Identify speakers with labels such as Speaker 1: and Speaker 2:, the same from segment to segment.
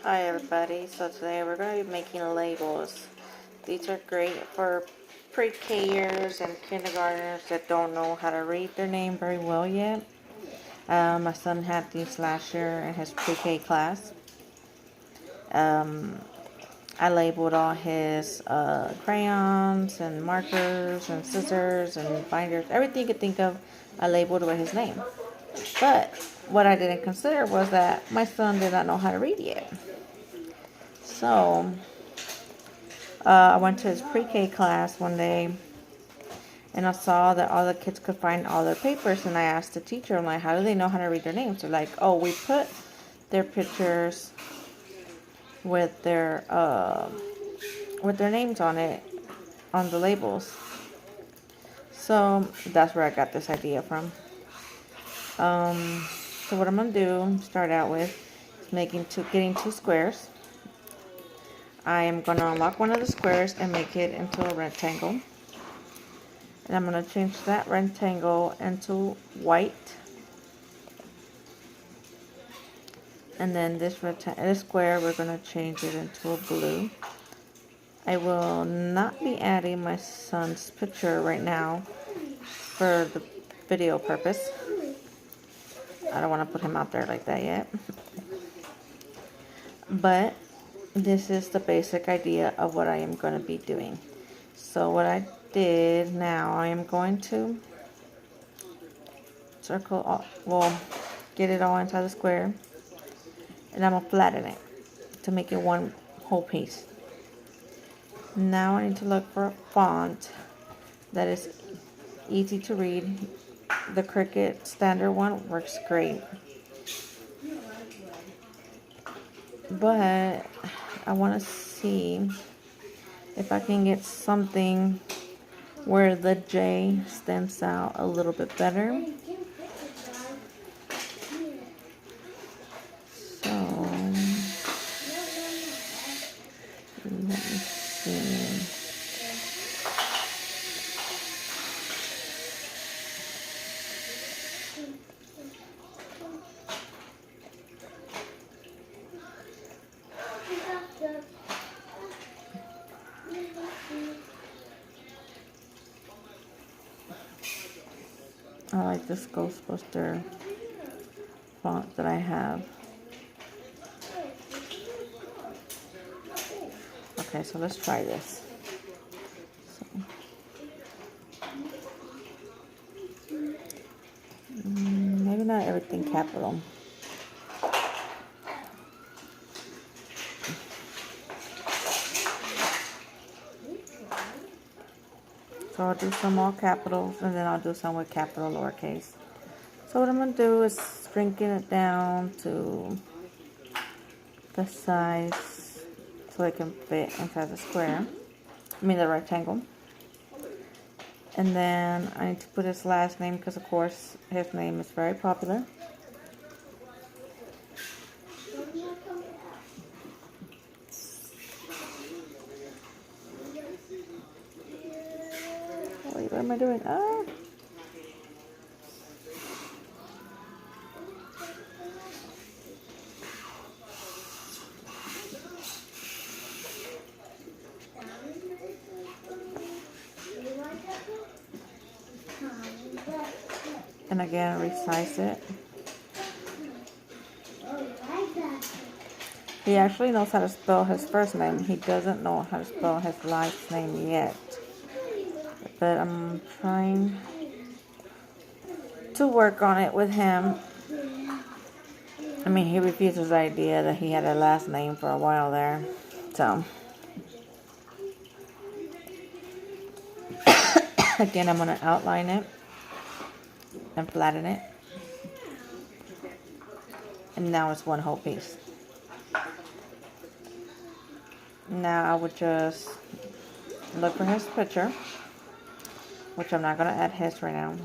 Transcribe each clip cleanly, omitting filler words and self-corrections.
Speaker 1: Hi everybody, so today we're going to be making labels. These are great for pre-Kers and kindergartners that don't know how to read their name very well yet. My son had these last year in his pre-K class. I labeled all his crayons and markers and scissors and binders, everything you could think of, I labeled with his name. But what I didn't consider was that my son did not know how to read yet. So I went to his pre-K class one day and I saw that all the kids could find all their papers, and I asked the teacher, I'm like, how do they know how to read their names? They're like, oh, we put their pictures with their names on it, on the labels. So that's where I got this idea from. So what I'm gonna do, start out with, is getting two squares. I am gonna unlock one of the squares and make it into a rectangle. And I'm going to change that rectangle into white. And then this square, we're going to change it into a blue. I will not be adding my son's picture right now for the video purpose. I don't want to put him out there like that yet. But this is the basic idea of what I am going to be doing. So what I did now, I am going to get it all inside the square, and I'm going to flatten it to make it one whole piece. Now I need to look for a font that is easy to read. The Cricut standard one works great, but I want to see if I can get something where the J stands out a little bit better. So let me see. I like this Ghostbuster font that I have. Okay, so let's try this. Maybe not everything capital. So I'll do some all capitals, and then I'll do some with capital lowercase. So what I'm going to do is shrinking it down to the size so it can fit inside the square. The rectangle. And then I need to put his last name because, of course, his name is very popular. Wait, what am I doing? And again, resize it. He actually knows how to spell his first name. He doesn't know how to spell his last name yet. But I'm trying to work on it with him. He refuses the idea that he had a last name for a while there. So, again, I'm going to outline it and flatten it. And now it's one whole piece. Now I would just look for his picture, which I'm not going to add his right now.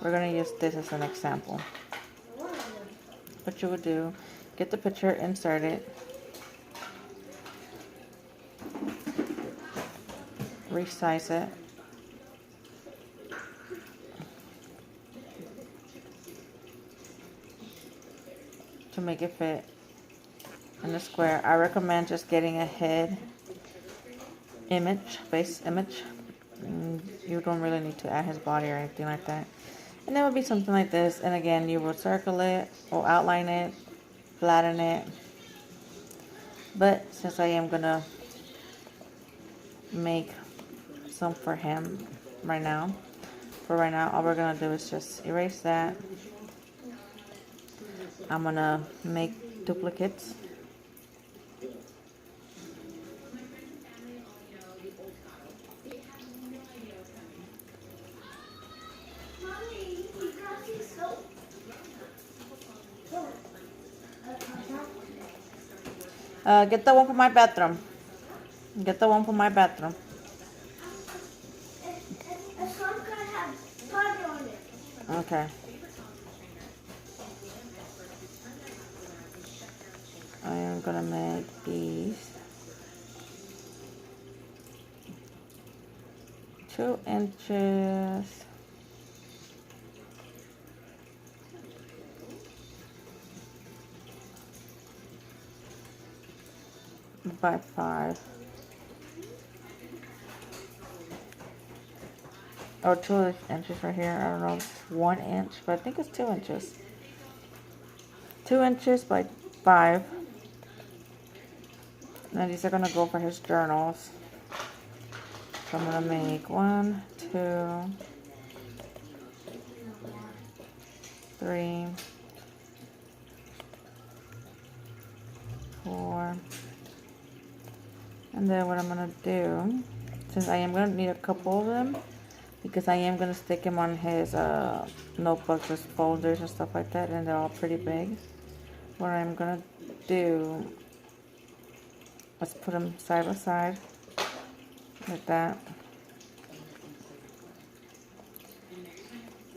Speaker 1: We're going to use this as an example. What you would do, get the picture, insert it, resize it, make it fit in the square. I recommend just getting a head image, face image. You don't really need to add his body or anything like that. And that would be something like this. And again, you will circle it or outline it, flatten it. But since I am gonna make some for him right now, all we're gonna do is just erase that. I'm gonna make duplicates. Get the one for my bathroom. Get the one for my bathroom. Okay. I am gonna make these 2 inches by 5. Or 2 inches right here. I don't know, if it's 1 inch, but I think it's 2 inches. 2 inches by 5. Now these are gonna go for his journals. So I'm gonna make 1, 2, 3, 4. And then what I'm gonna do, since I am gonna need a couple of them, because I am gonna stick him on his notebooks, his folders and stuff like that, and they're all pretty big. What I'm gonna do is put them side by side like that,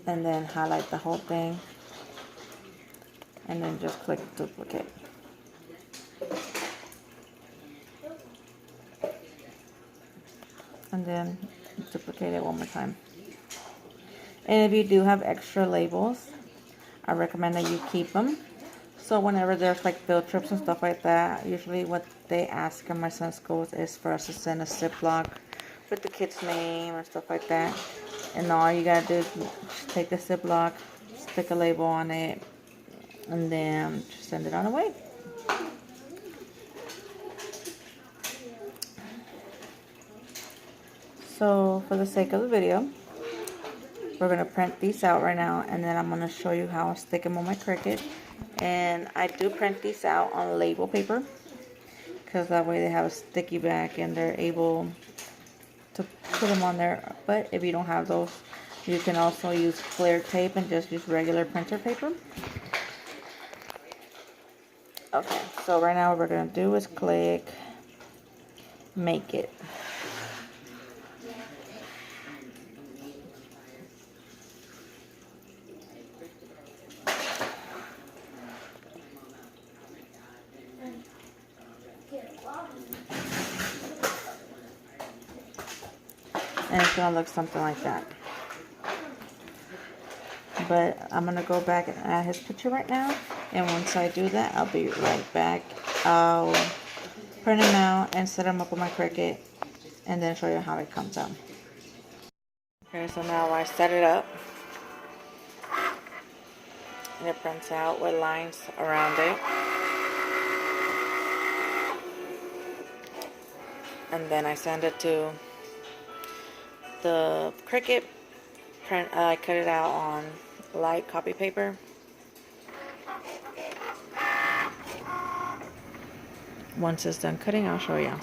Speaker 1: and then highlight the whole thing, and then just click duplicate. And then duplicate it one more time. And if you do have extra labels, I recommend that you keep them. So whenever there's like field trips and stuff like that, usually what they ask in my son's schools is for us to send a Ziploc with the kid's name and stuff like that. And all you gotta do is just take the Ziploc, stick a label on it, and then just send it on the way. So for the sake of the video, we're going to print these out right now, and then I'm going to show you how I stick them on my Cricut. And I do print these out on label paper, because that way they have a sticky back and they're able to put them on there. But if you don't have those, you can also use clear tape and just use regular printer paper. Okay, so right now what we're going to do is click Make It. And it's going to look something like that. But I'm going to go back and add his picture right now. And once I do that, I'll be right back. I'll print him out and set him up on my Cricut, and then show you how it comes out. Okay, so now I set it up. And it prints out with lines around it. And then I send it to the Cricut print. I cut it out on light copy paper. Once it's done cutting, I'll show you.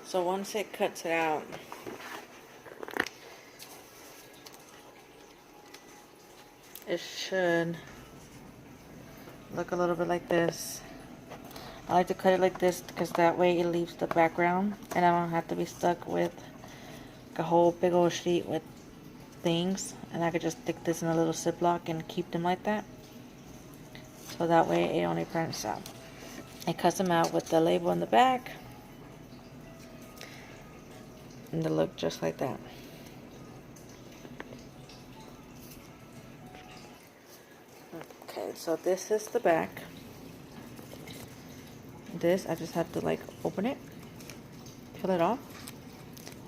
Speaker 1: So once it cuts it out, it should look a little bit like this. I like to cut it like this because that way it leaves the background and I don't have to be stuck with a whole big old sheet with things, and I could just stick this in a little Ziploc and keep them like that. So that way it only prints out. It cuts them out with the label in the back, and they look just like that. Okay, Alright, so this is the back. This, I just have to like open it, peel it off,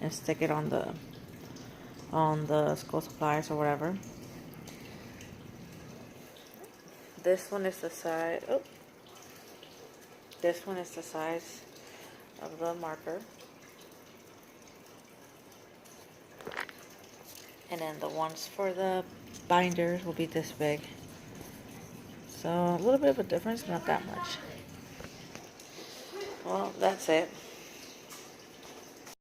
Speaker 1: and stick it on the school supplies or whatever. This one is the size. Oh, this one is the size of the marker, and then the ones for the binders will be this big. So a little bit of a difference, not that much. Well, that's it.